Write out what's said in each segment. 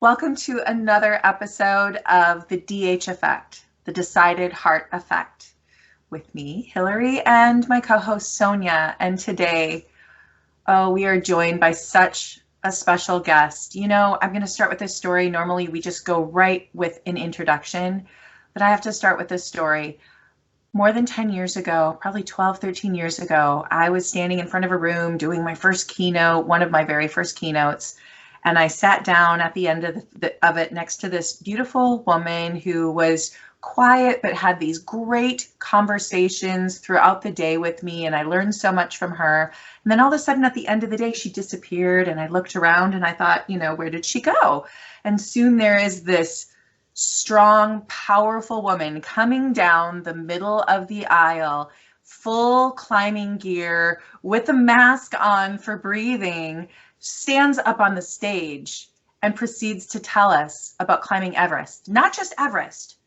Welcome to another episode of the DH Effect, the Decided Heart Effect, with me, Hillary, and my co-host Sonia. And today, we are joined by such a special guest. You know, I'm going to start with this story. Normally, we just go right with an introduction, but I have to start with this story. More than 10 years ago, probably 12, 13 years ago, I was standing in front of a room doing my first keynote, one of my very first keynotes. And I sat down at the end of it next to this beautiful woman who was quiet but had these great conversations throughout the day with me, and I learned so much from her. And then all of a sudden at the end of the day, she disappeared, and I looked around and I thought, where did she go? And soon there is this strong, powerful woman coming down the middle of the aisle, full climbing gear with a mask on for breathing, stands up on the stage and proceeds to tell us about climbing Everest. Not just Everest,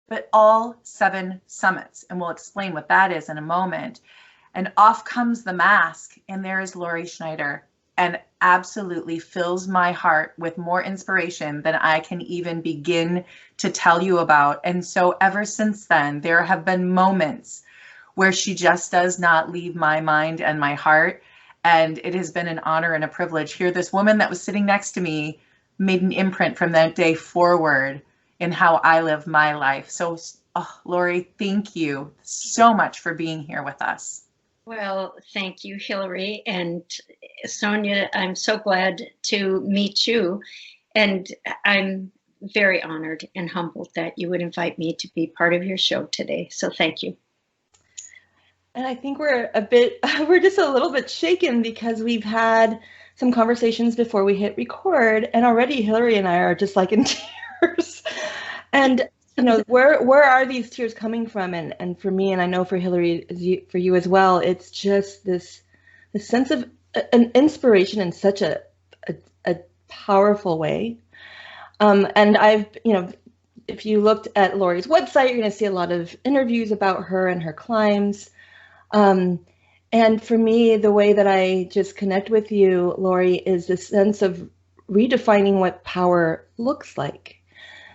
but all 7 summits. And we'll explain what that is in a moment. And off comes the mask, and there is Lori Schneider, and absolutely fills my heart with more inspiration than I can even begin to tell you about. And so ever since then, there have been moments where she just does not leave my mind and my heart. And it has been an honor and a privilege here. This woman that was sitting next to me made an imprint from that day forward in how I live my life. So, Lori, thank you so much for being here with us. Well, thank you, Hillary. And Sonia, I'm so glad to meet you. And I'm very honored and humbled that you would invite me to be part of your show today. So thank you. And I think we're just a little bit shaken because we've had some conversations before we hit record, and already Hillary and I are just like in tears. And where are these tears coming from? And for me, and I know for Hillary, for you as well, it's just this sense of an inspiration in such a powerful way. And I've, if you looked at Lori's website, you're going to see a lot of interviews about her and her climbs. And for me, the way that I just connect with you, Lori, is this sense of redefining what power looks like.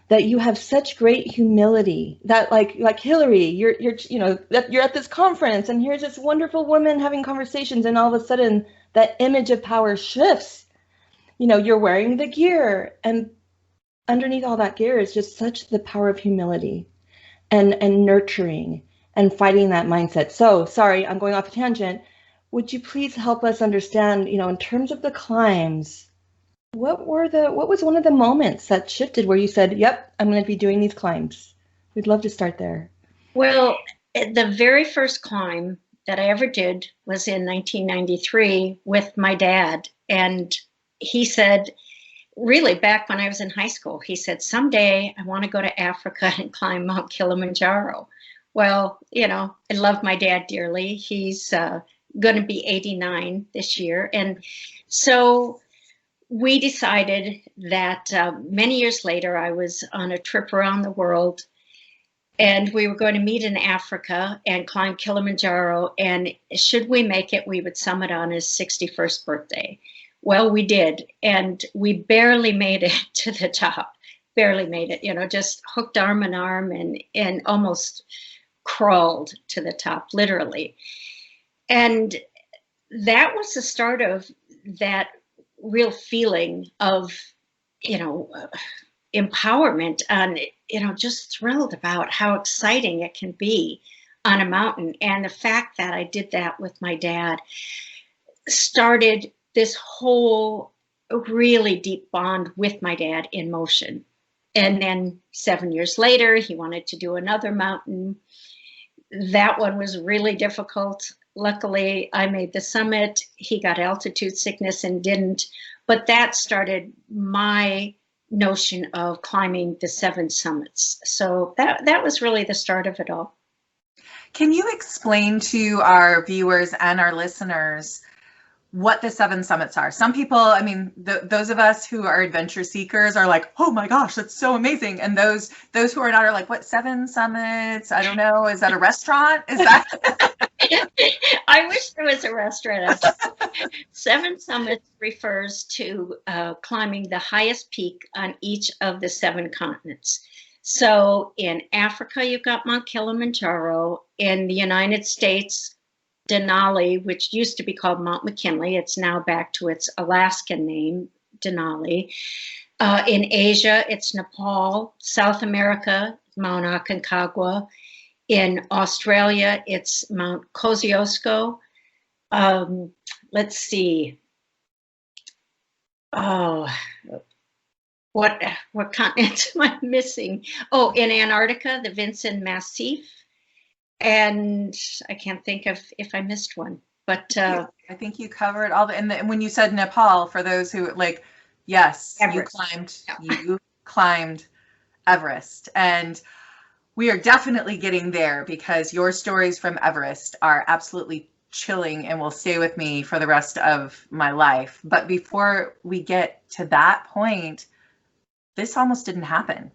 That you have such great humility. That like Hillary, you're at this conference, and here's this wonderful woman having conversations, and all of a sudden that image of power shifts. You're wearing the gear, and underneath all that gear is just such the power of humility, and nurturing. And fighting that mindset. So sorry, I'm going off a tangent. Would you please help us understand, in terms of the climbs, what was one of the moments that shifted where you said, yep, I'm going to be doing these climbs? We'd love to start there. Well, the very first climb that I ever did was in 1993 with my dad. And he said, really back when I was in high school, he said, someday I want to go to Africa and climb Mount Kilimanjaro. Well, I love my dad dearly. He's going to be 89 this year. And so we decided that many years later, I was on a trip around the world, and we were going to meet in Africa and climb Kilimanjaro. And should we make it, we would summit on his 61st birthday. Well, we did. And we barely made it to the top, barely made it, just hooked arm in arm and almost crawled to the top, literally. And that was the start of that real feeling of, empowerment, and, just thrilled about how exciting it can be on a mountain. And the fact that I did that with my dad started this whole really deep bond with my dad in motion. And then 7 years later, he wanted to do another mountain. That one was really difficult. Luckily, I made the summit. He got altitude sickness and didn't. But that started my notion of climbing the 7 summits. So that was really the start of it all. Can you explain to our viewers and our listeners what the 7 summits are? Some people, those of us who are adventure seekers are like, oh my gosh, that's so amazing. And those who are not are like, what, 7 summits? I don't know. Is that a restaurant? Is that? I wish there was a restaurant. Seven Summits refers to climbing the highest peak on each of the 7 continents. So in Africa, you've got Mount Kilimanjaro. In the United States, Denali, which used to be called Mount McKinley, it's now back to its Alaskan name, Denali. In Asia, it's Nepal. South America, Mount Aconcagua. In Australia, it's Mount Kosciuszko. Let's see. Oh, what continent am I missing? Oh, in Antarctica, the Vinson Massif. And I can't think of if I missed one. But I think you covered all the, and when you said Nepal, for those who like, yes, Everest. You climbed Everest. And we are definitely getting there, because your stories from Everest are absolutely chilling and will stay with me for the rest of my life. But before we get to that point, this almost didn't happen.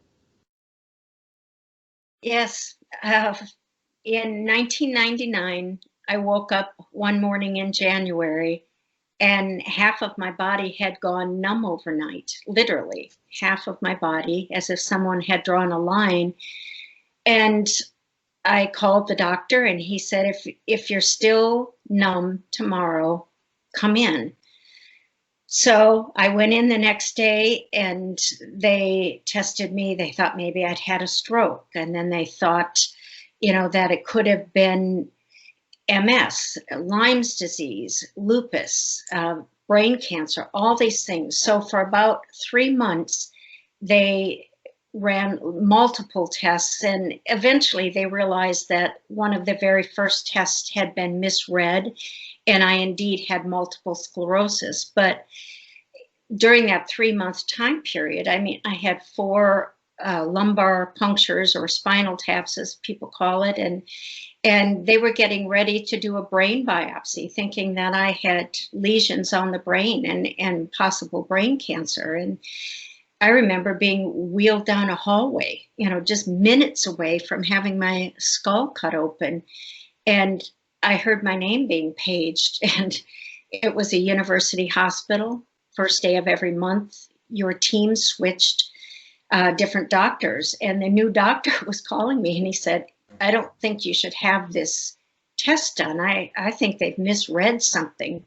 Yes. In 1999, I woke up one morning in January and half of my body had gone numb overnight, literally half of my body, as if someone had drawn a line. And I called the doctor and he said, if you're still numb tomorrow, come in. So I went in the next day and they tested me. They thought maybe I'd had a stroke. And then they thought, that it could have been MS, Lyme's disease, lupus, brain cancer, all these things. So for about 3 months, they ran multiple tests, and eventually they realized that one of the very first tests had been misread, and I indeed had multiple sclerosis. But during that 3-month time period, I had 4 lumbar punctures, or spinal taps as people call it, and they were getting ready to do a brain biopsy, thinking that I had lesions on the brain and possible brain cancer. And I remember being wheeled down a hallway, just minutes away from having my skull cut open. And I heard my name being paged, and it was a university hospital. First day of every month, your team switched different doctors, and the new doctor was calling me, and he said, I don't think you should have this test done. I think they've misread something.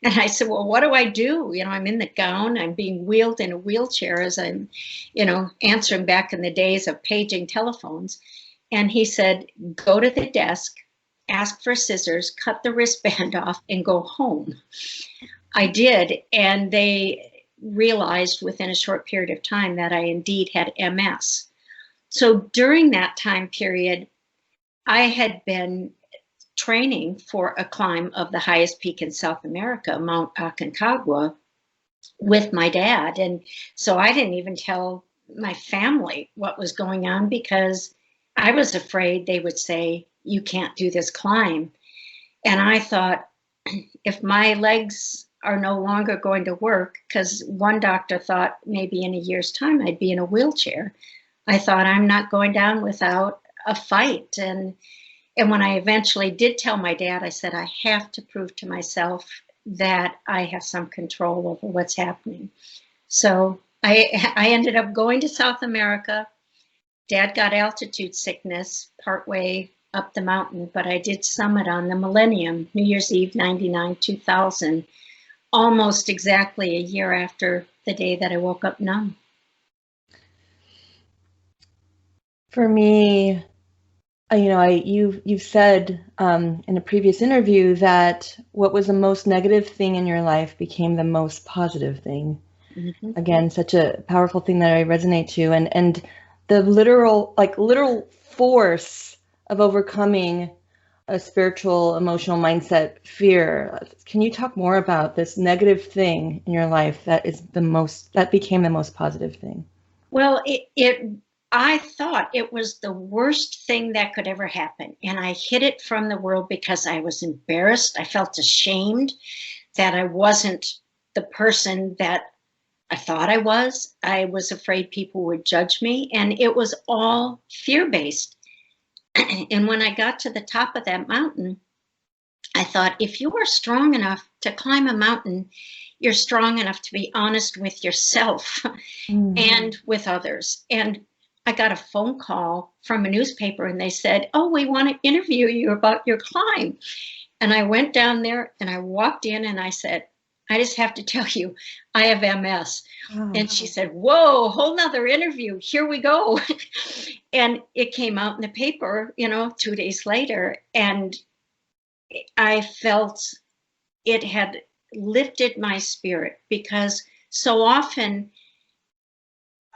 And I said, well, what do I do? I'm in the gown, I'm being wheeled in a wheelchair as I'm, answering back in the days of paging telephones. And he said, go to the desk, ask for scissors, cut the wristband off, and go home. I did, and they realized within a short period of time that I indeed had MS. So during that time period, I had been training for a climb of the highest peak in South America, Mount Aconcagua, with my dad. And so I didn't even tell my family what was going on, because I was afraid they would say, you can't do this climb. And I thought, if my legs are no longer going to work, because one doctor thought maybe in a year's time I'd be in a wheelchair, I thought, I'm not going down without a fight. And when I eventually did tell my dad, I said, I have to prove to myself that I have some control over what's happening. So I ended up going to South America. Dad got altitude sickness partway up the mountain, but I did summit on the Millennium, New Year's Eve, 99, 2000, almost exactly a year after the day that I woke up numb. For me, you've said in a previous interview that what was the most negative thing in your life became the most positive thing. Mm-hmm. Again, such a powerful thing that I resonate to, and the literal force of overcoming a spiritual, emotional mindset fear. Can you talk more about this negative thing in your life that became the most positive thing? Well, I thought it was the worst thing that could ever happen. And I hid it from the world because I was embarrassed. I felt ashamed that I wasn't the person that I thought I was. I was afraid people would judge me. And it was all fear-based. And when I got to the top of that mountain, I thought, if you are strong enough to climb a mountain, you're strong enough to be honest with yourself and with others. And I got a phone call from a newspaper and they said, oh, we want to interview you about your climb. And I went down there and I walked in and I said, I just have to tell you, I have MS. Oh. And she said, whoa, whole nother interview. Here we go. And it came out in the paper, 2 days later. And I felt it had lifted my spirit, because so often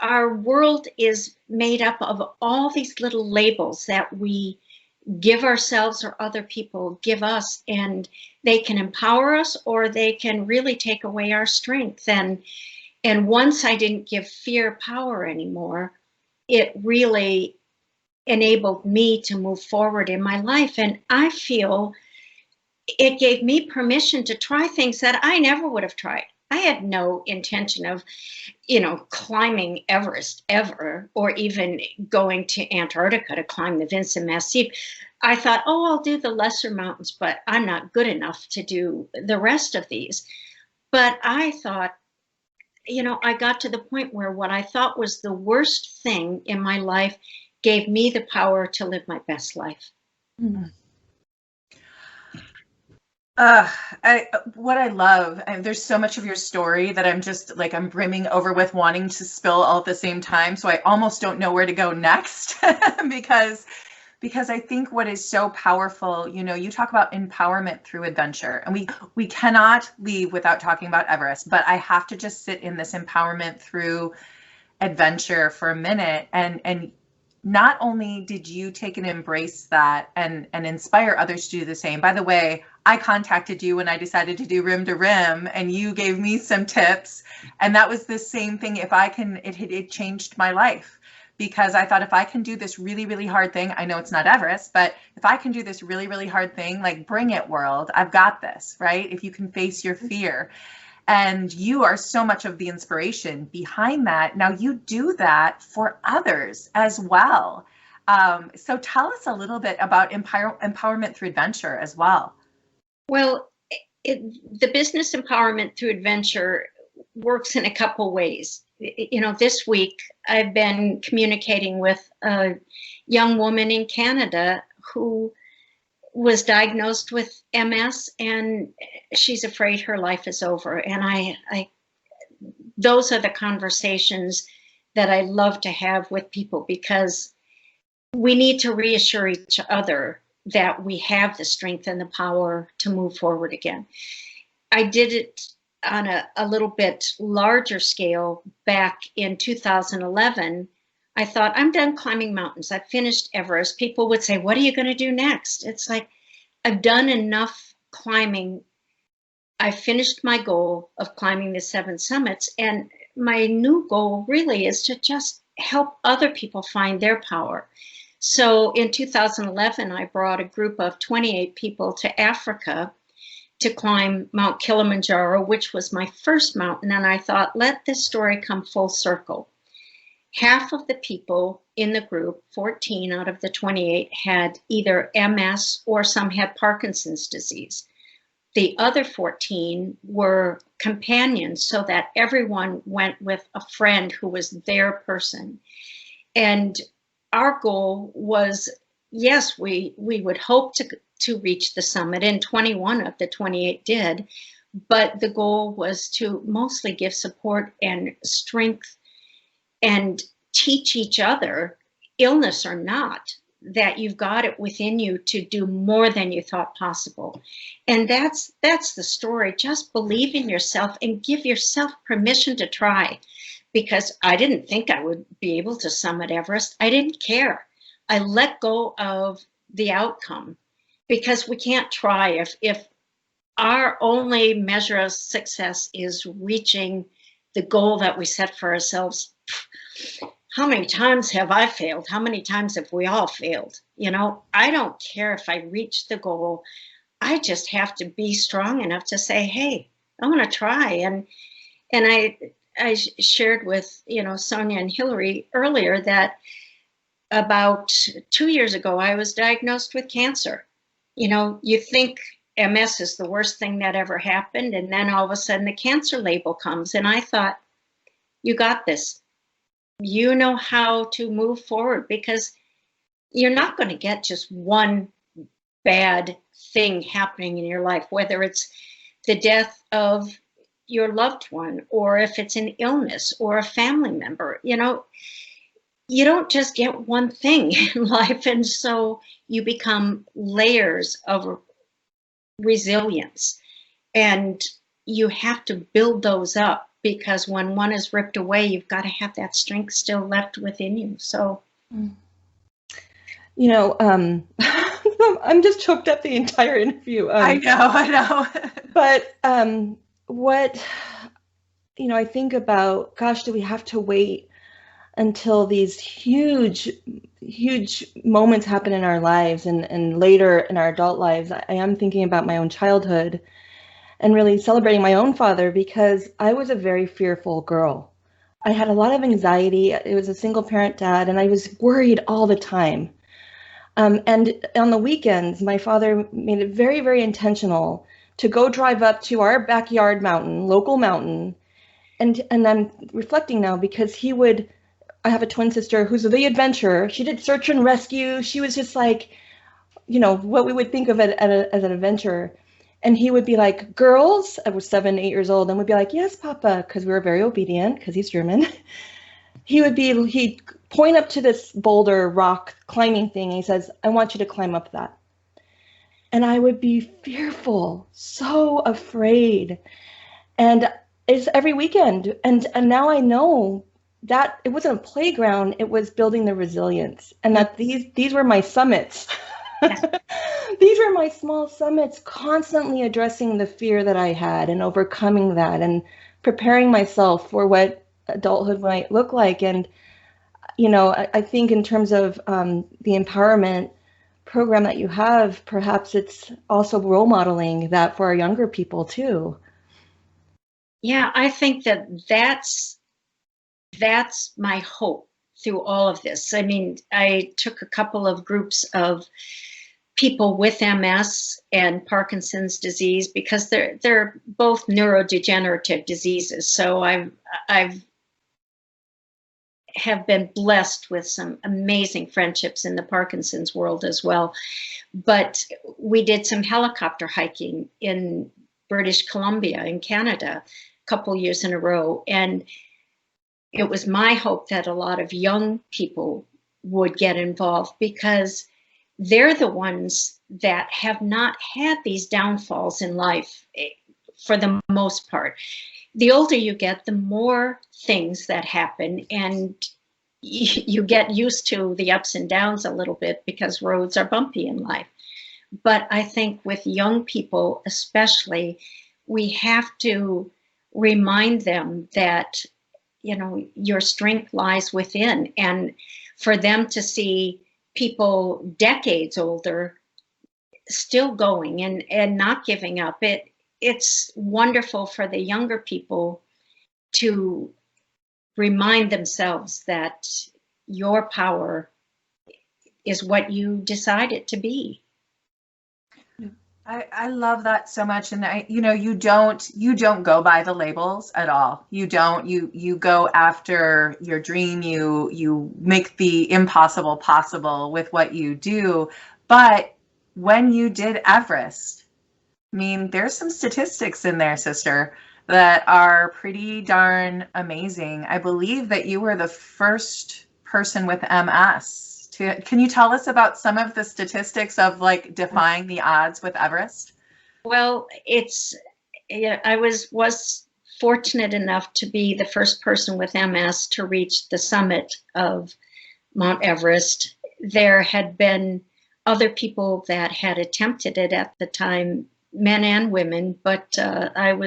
our world is made up of all these little labels that we give ourselves or other people give us, and they can empower us or they can really take away our strength. And once I didn't give fear power anymore, it really enabled me to move forward in my life. And I feel it gave me permission to try things that I never would have tried. I had no intention of, climbing Everest ever, or even going to Antarctica to climb the Vinson Massif. I thought, oh, I'll do the lesser mountains, but I'm not good enough to do the rest of these. But I thought, I got to the point where what I thought was the worst thing in my life gave me the power to live my best life. Mm-hmm. What I love, and there's so much of your story that I'm just like, I'm brimming over with wanting to spill all at the same time. So I almost don't know where to go next because I think what is so powerful, you talk about empowerment through adventure, and we cannot leave without talking about Everest, but I have to just sit in this empowerment through adventure for a minute. And not only did you take and embrace that and inspire others to do the same. By the way, I contacted you when I decided to do Rim to Rim, and you gave me some tips, and that was the same thing. If I can, it changed my life, because I thought, if I can do this really, really hard thing, I know it's not Everest, but if I can do this really, really hard thing, like, bring it, world, I've got this, right? If you can face your fear. And you are so much of the inspiration behind that. Now you do that for others as well. So tell us a little bit about empowerment through adventure as well. Well, the business empowerment through adventure works in a couple ways. This week I've been communicating with a young woman in Canada who was diagnosed with MS, and she's afraid her life is over. And I those are the conversations that I love to have with people, because we need to reassure each other that we have the strength and the power to move forward again. I did it on a little bit larger scale back in 2011. I thought, I'm done climbing mountains. I've finished Everest. People would say, what are you going to do next? It's like, I've done enough climbing. I finished my goal of climbing the 7 summits. And my new goal really is to just help other people find their power. So in 2011, I brought a group of 28 people to Africa to climb Mount Kilimanjaro, which was my first mountain. And I thought, let this story come full circle. Half of the people in the group, 14 out of the 28, had either MS or some had Parkinson's disease. The other 14 were companions, so that everyone went with a friend who was their person. And our goal was, yes, we would hope to reach the summit, and 21 of the 28 did, but the goal was to mostly give support and strength and teach each other, illness or not, that you've got it within you to do more than you thought possible. And that's the story. Just believe in yourself and give yourself permission to try, because I didn't think I would be able to summit Everest. I didn't care. I let go of the outcome, because we can't try if our only measure of success is reaching the goal that we set for ourselves. How many times have I failed? How many times have we all failed? I don't care if I reach the goal. I just have to be strong enough to say, hey, I want to try. And I shared with, Sonia and Hillary earlier that about 2 years ago, I was diagnosed with cancer. You think MS is the worst thing that ever happened. And then all of a sudden the cancer label comes. And I thought, you got this. You know how to move forward, because you're not going to get just one bad thing happening in your life, whether it's the death of your loved one, or if it's an illness or a family member. You know, you don't just get one thing in life. And so you become layers of resilience, and you have to build those up, because when one is ripped away, you've got to have that strength still left within you. So, you know, I'm just choked up the entire interview. I know. But what, you know, I think about, gosh, do we have to wait until these huge moments happen in our lives and later in our adult lives? I am thinking about my own childhood and really celebrating my own father, because I was a very fearful girl. I had a lot of anxiety. It was a single parent dad, and I was worried all the time. And on the weekends, my father made it very, very intentional to go drive up to our backyard mountain, local mountain. And I'm reflecting now, because I have a twin sister who's the adventurer. She did search and rescue. She was just like, you know, what we would think of it as an adventurer. And he would be like, girls, I was 7, 8 years old, and would be like, yes, Papa, because we were very obedient, because he's German. He'd point up to this boulder rock climbing thing, and he says, I want you to climb up that. And I would be fearful, so afraid. And it's every weekend. And now I know that it wasn't a playground, it was building the resilience. And that these were my summits. These were my small summits, constantly addressing the fear that I had and overcoming that and preparing myself for what adulthood might look like. And, you know, I think in terms of the empowerment program that you have, perhaps it's also role modeling that for our younger people too. Yeah, I think that's my hope through all of this. I mean, I took a couple of groups of people with MS and Parkinson's disease, because they're both neurodegenerative diseases. So I have been blessed with some amazing friendships in the Parkinson's world as well. But we did some helicopter hiking in British Columbia in Canada a couple years in a row. And it was my hope that a lot of young people would get involved, because they're the ones that have not had these downfalls in life for the most part. The older you get, the more things that happen, and you get used to the ups and downs a little bit, because roads are bumpy in life. But I think with young people especially, we have to remind them that, you know, your strength lies within, and for them to see people decades older still going and not giving up. It's wonderful for the younger people to remind themselves that your power is what you decide it to be. I love that so much. And you don't go by the labels at all. You go after your dream. You make the impossible possible with what you do. But when you did Everest, I mean, there's some statistics in there, sister, that are pretty darn amazing. I believe that you were the first person with MS. Can you tell us about some of the statistics of like defying the odds with Everest? Well, I was fortunate enough to be the first person with MS to reach the summit of Mount Everest. There had been other people that had attempted it at the time, men and women, but it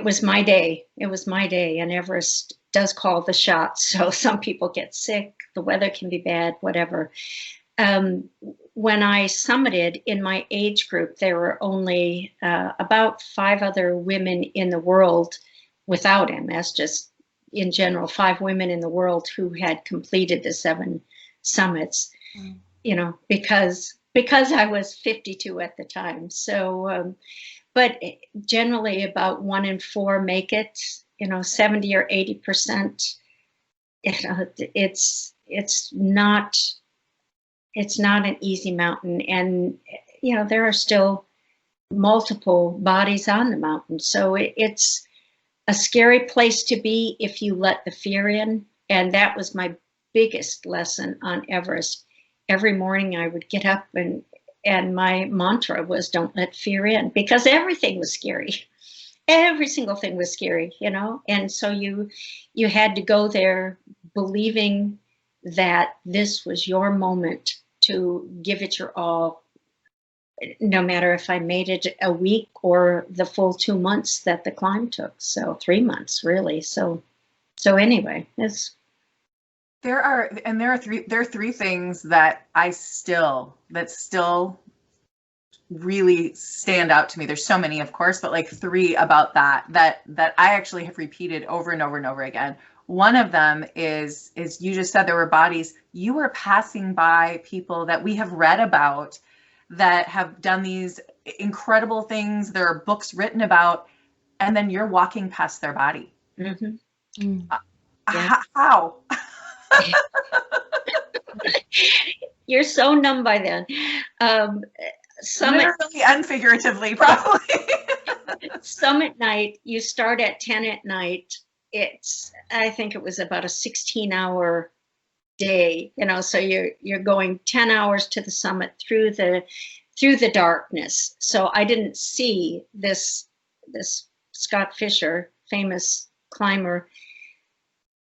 was my day. It was my day, and Everest does call the shots. So some people get sick, the weather can be bad, whatever. When I summited in my age group, there were only about 5 other women in the world without MS, just in general, 5 women in the world who had completed the 7 summits, you know, because because I was 52 at the time. So, but generally about 1 in 4 make it, 70 or 80%. It's not an easy mountain. And, there are still multiple bodies on the mountain. So it's a scary place to be if you let the fear in. And that was my biggest lesson on Everest. Every morning I would get up and my mantra was, don't let fear in, because everything was scary. Every single thing was scary, and so you had to go there believing that this was your moment to give it your all, no matter if I made it a week or the full 2 months that the climb took. So 3 months really. So anyway, there are three things that still really stand out to me. There's so many, of course, but like 3 about that I actually have repeated over and over and over again. One of them is you just said there were bodies. You were passing by people that we have read about that have done these incredible things. There are books written about, and then you're walking past their body. Mm-hmm. How? You're so numb by then. Literally and figuratively, probably. Summit night, you start at 10 at night. I think it was about a 16-hour day, so you're going 10 hours to the summit through the darkness. So I didn't see this Scott Fisher, famous climber,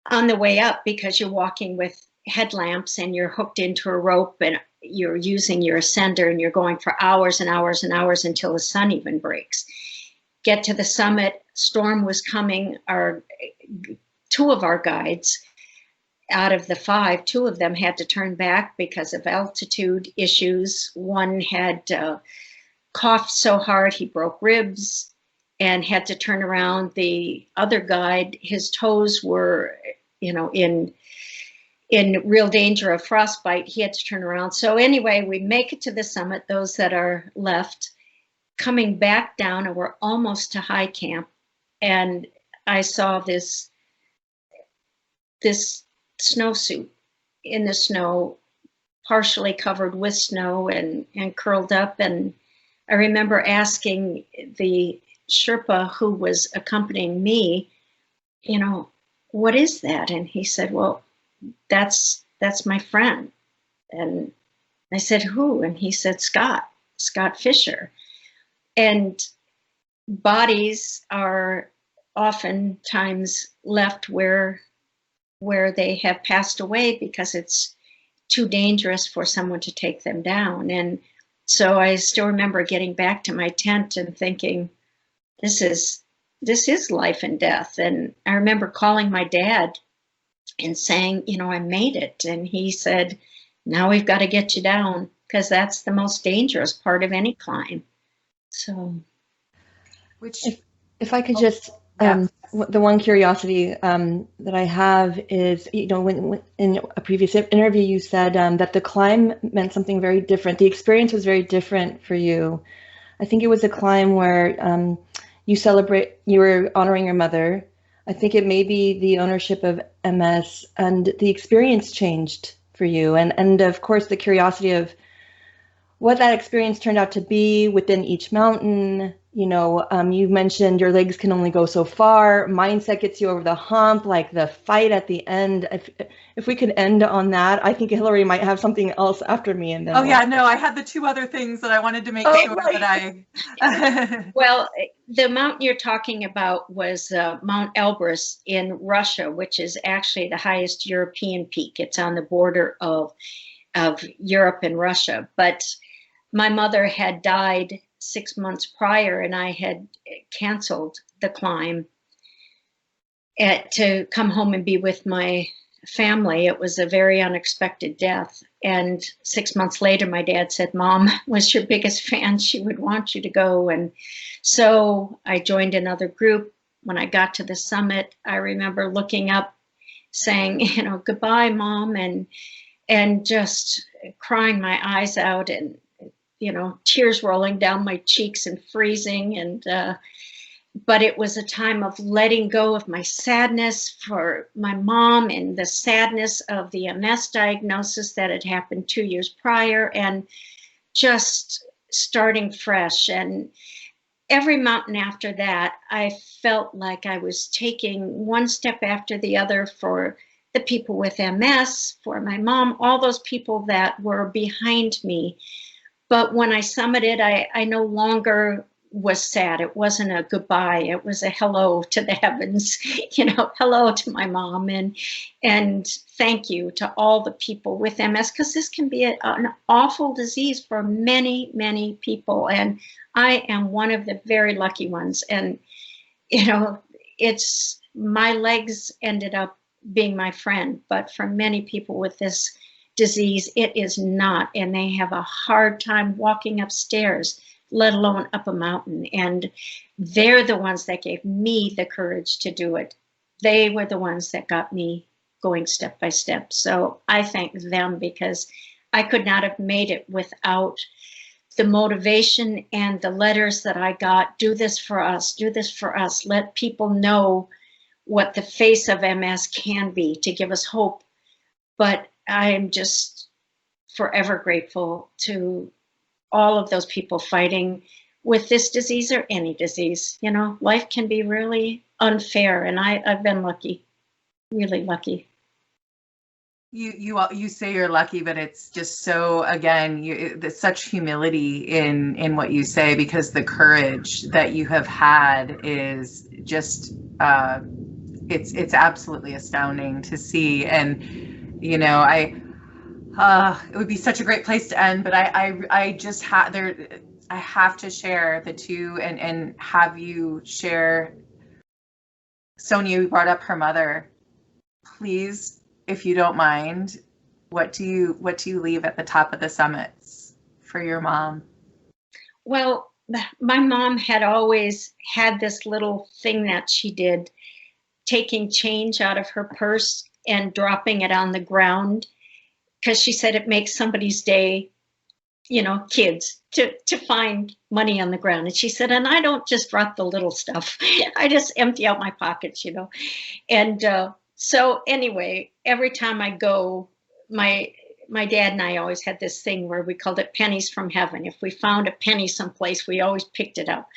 on the way up, because you're walking with headlamps and you're hooked into a rope and you're using your ascender and you're going for hours and hours and hours until the sun even breaks. Get to the summit, storm was coming. 2 of our guides, out of the 5, 2 of them had to turn back because of altitude issues. One had coughed so hard he broke ribs and had to turn around. The other guide, his toes were, in real danger of frostbite. He had to turn around. So anyway, we make it to the summit, those that are left, coming back down, and we're almost to high camp. And I saw this snowsuit in the snow, partially covered with snow and curled up. And I remember asking the Sherpa who was accompanying me, what is that? And he said, well, that's my friend. And I said, who? And he said, Scott Fisher. And bodies are oftentimes left where they have passed away because it's too dangerous for someone to take them down. And so I still remember getting back to my tent and thinking, this is life and death. And I remember calling my dad and saying, I made it. And he said, now we've got to get you down, because that's the most dangerous part of any climb. So, if I could just, the one curiosity that I have is, when in a previous interview you said that the climb meant something very different. The experience was very different for you. I think it was a climb where you were honoring your mother. I think it may be the ownership of MS, and the experience changed for you. And of course, the curiosity of what that experience turned out to be within each mountain. You mentioned your legs can only go so far. Mindset gets you over the hump, like the fight at the end. If we could end on that, I think Hillary might have something else after me. And then I had the 2 other things that I wanted to make sure that I. Well, the mountain you're talking about was Mount Elbrus in Russia, which is actually the highest European peak. It's on the border of Europe and Russia. But my mother had died 6 months prior, and I had canceled the climb to come home and be with my family. It was a very unexpected death. And 6 months later, my dad said, Mom was your biggest fan. She would want you to go. And so I joined another group. When I got to the summit, I remember looking up, saying, goodbye, Mom, and just crying my eyes out and tears rolling down my cheeks and freezing. But it was a time of letting go of my sadness for my mom and the sadness of the MS diagnosis that had happened 2 years prior, and just starting fresh. And every mountain after that, I felt like I was taking one step after the other for the people with MS, for my mom, all those people that were behind me. But when I summited, I no longer was sad. It wasn't a goodbye. It was a hello to the heavens, hello to my mom, and thank you to all the people with MS, because this can be an awful disease for many, many people. And I am one of the very lucky ones. And, it's my legs ended up being my friend, but for many people with this disease, it is not. And they have a hard time walking upstairs, let alone up a mountain. And they're the ones that gave me the courage to do it. They were the ones that got me going step by step. So I thank them, because I could not have made it without the motivation and the letters that I got. Do this for us, do this for us. Let people know what the face of MS can be, to give us hope. But I am just forever grateful to all of those people fighting with this disease or any disease. Life can be really unfair, and I've been lucky, really lucky. You say you're lucky, but it's just so, again, there's such humility in what you say, because the courage that you have had is just it's absolutely astounding to see. And it would be such a great place to end, but I just I have to share the two and have you share. Sonia brought up her mother. Please, if you don't mind, what do you leave at the top of the summits for your mom? Well, my mom had always had this little thing that she did, taking change out of her purse and dropping it on the ground, because she said it makes somebody's day, kids, to find money on the ground. And she said, and I don't just drop the little stuff. I just empty out my pockets, And so anyway, every time I go, my dad and I always had this thing where we called it pennies from heaven. If we found a penny someplace, we always picked it up.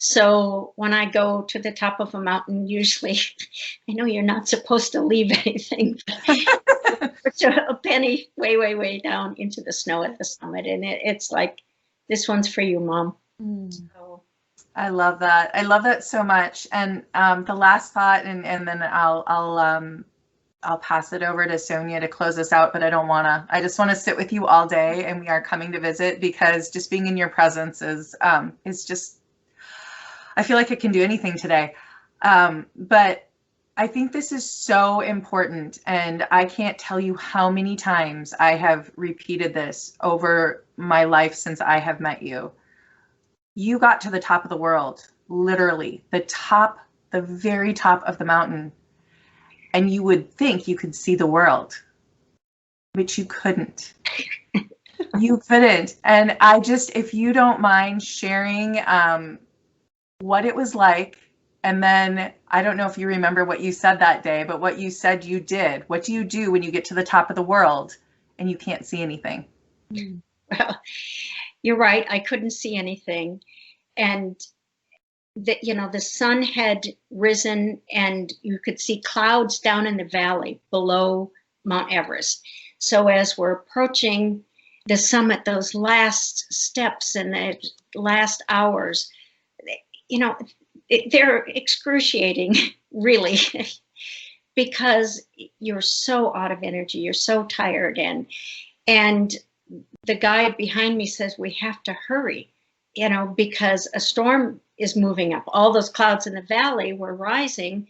So when I go to the top of a mountain, usually, I know you're not supposed to leave anything, but a penny way, way, way down into the snow at the summit. And it's like, this one's for you, Mom. So. I love that. I love that so much. And the last thought, and then I'll pass it over to Sonia to close us out, but I just want to sit with you all day, and we are coming to visit, because just being in your presence is just, I feel like I can do anything today. But I think this is so important, and I can't tell you how many times I have repeated this over my life since I have met you. You got to the top of the world, literally the very top of the mountain, and you would think you could see the world, but you couldn't. You couldn't. And if you don't mind sharing what it was like, and then I don't know if you remember what you said that day, but what you said you did. What do you do when you get to the top of the world and you can't see anything? Well, you're right. I couldn't see anything. And the sun had risen, and you could see clouds down in the valley below Mount Everest. So as we're approaching the summit, those last steps and the last hours, they're excruciating, really, because you're so out of energy, you're so tired. And the guy behind me says, we have to hurry, because a storm is moving up. All those clouds in the valley were rising,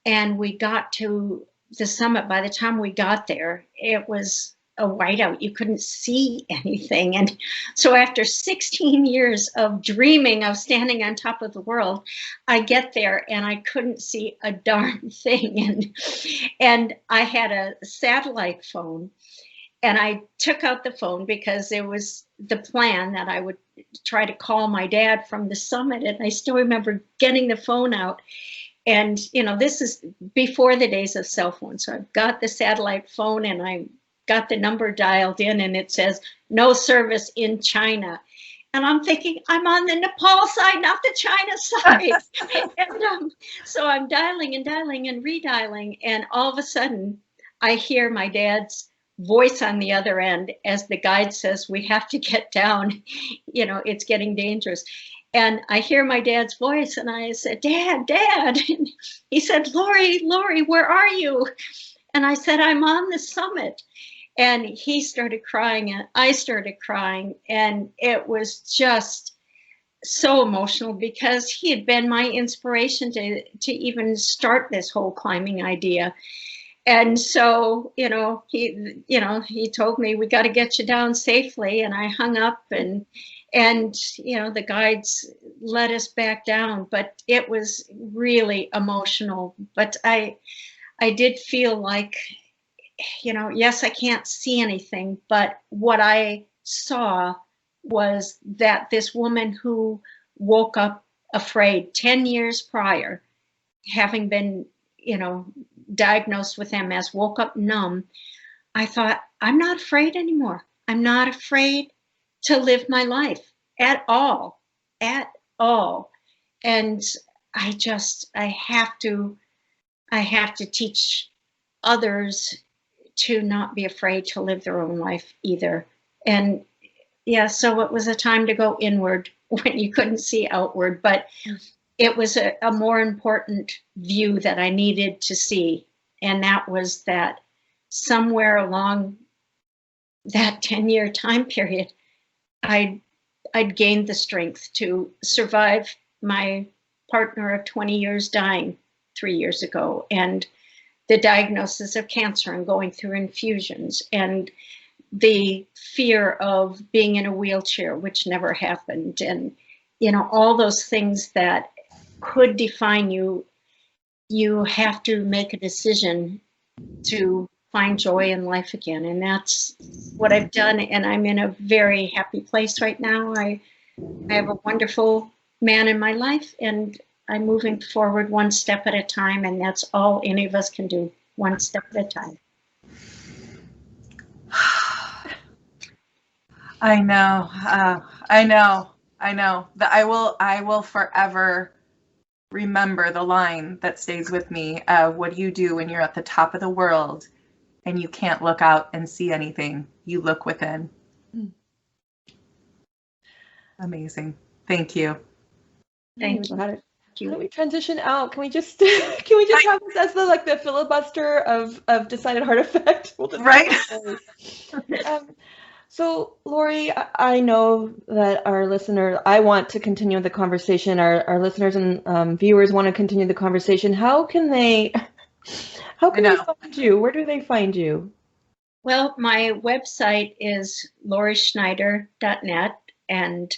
and we got to the summit. By the time we got there, it was a whiteout. You couldn't see anything. And so after 16 years of dreaming of standing on top of the world, I get there and I couldn't see a darn thing. And I had a satellite phone, And I took out the phone because it was the plan that I would try to call my dad from the summit. And I still remember getting the phone out. And, you know, this is before the days of cell phones. So I've got the satellite phone and I got the number dialed in and it says, no service in China. And I'm thinking, I'm on the Nepal side, not the China side. And so I'm dialing and dialing and redialing. And all of a sudden, I hear my dad's voice on the other end as the guide says, we have to get down. You know, it's getting dangerous. And I hear my dad's voice and I said, Dad, Dad. And he said, Lori, where are you? And I said, I'm on the summit. And he started crying and I started crying. And it was just so emotional because he had been my inspiration to even start this whole climbing idea. And so, he told me, we got to get you down safely. And I hung up and the guides let us back down, but it was really emotional. But I did feel like, yes, I can't see anything, but what I saw was that this woman who woke up afraid 10 years prior, having been, diagnosed with MS, woke up numb. I thought, I'm not afraid anymore. I'm not afraid to live my life at all. And I have to teach others to not be afraid to live their own life either. And yeah, so it was a time to go inward when you couldn't see outward, but it was a more important view that I needed to see. And that was that somewhere along that 10-year time period, I'd gained the strength to survive my partner of 20 years dying 3 years ago, and the diagnosis of cancer and going through infusions, and the fear of being in a wheelchair, which never happened, and all those things that could define you. You have to make a decision to find joy in life again, and that's what I've done. And I'm in a very happy place right now. I have a wonderful man in my life, and I'm moving forward one step at a time, and that's all any of us can do, one step at a time. I know. That I will forever remember the line that stays with me. What do you do when you're at the top of the world and you can't look out and see anything? You look within. Amazing. Thank you. Thank you. How do we transition out? Can we just have this as the filibuster of decided heart effect? Right. So, Lori, I know that I want to continue the conversation. Our listeners and viewers want to continue the conversation. How can they find you? Where do they find you? Well, my website is lorischneider.net, and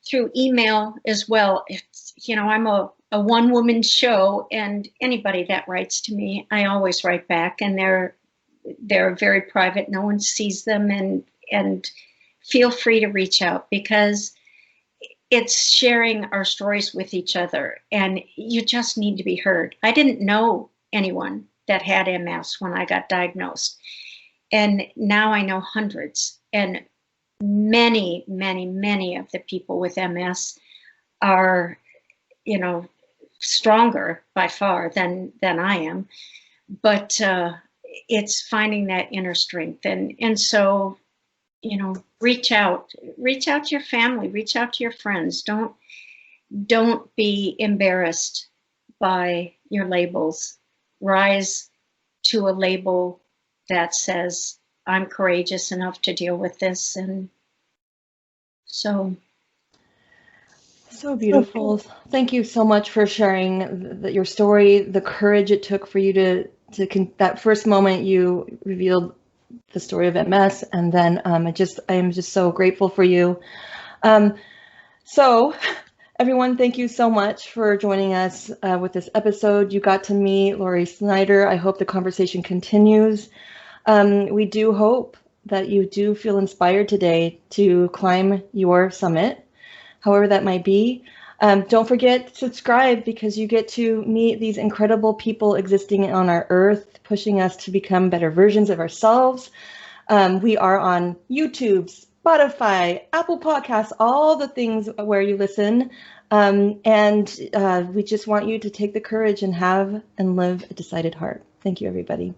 through email as well. It's, I'm a one-woman show, and anybody that writes to me, I always write back, and they're very private. No one sees them, and feel free to reach out, because it's sharing our stories with each other, and you just need to be heard. I didn't know anyone that had MS when I got diagnosed, and now I know hundreds, and many of the people with MS are, stronger by far than I am, but it's finding that inner strength, and so, reach out to your family, reach out to your friends. Don't be embarrassed by your labels. Rise to a label that says, I'm courageous enough to deal with this. And so beautiful. Thank you so much for sharing your story, the courage it took for you to that first moment you revealed the story of MS, and then I am just so grateful for you. So everyone, thank you so much for joining us with this episode. You got to meet Lori Schneider. I hope the conversation continues. We do hope that you do feel inspired today to climb your summit, however that might be. Don't forget to subscribe, because you get to meet these incredible people existing on our earth, pushing us to become better versions of ourselves. We are on YouTube, Spotify, Apple Podcasts, all the things where you listen. And we just want you to take the courage and have and live a decided heart. Thank you, everybody.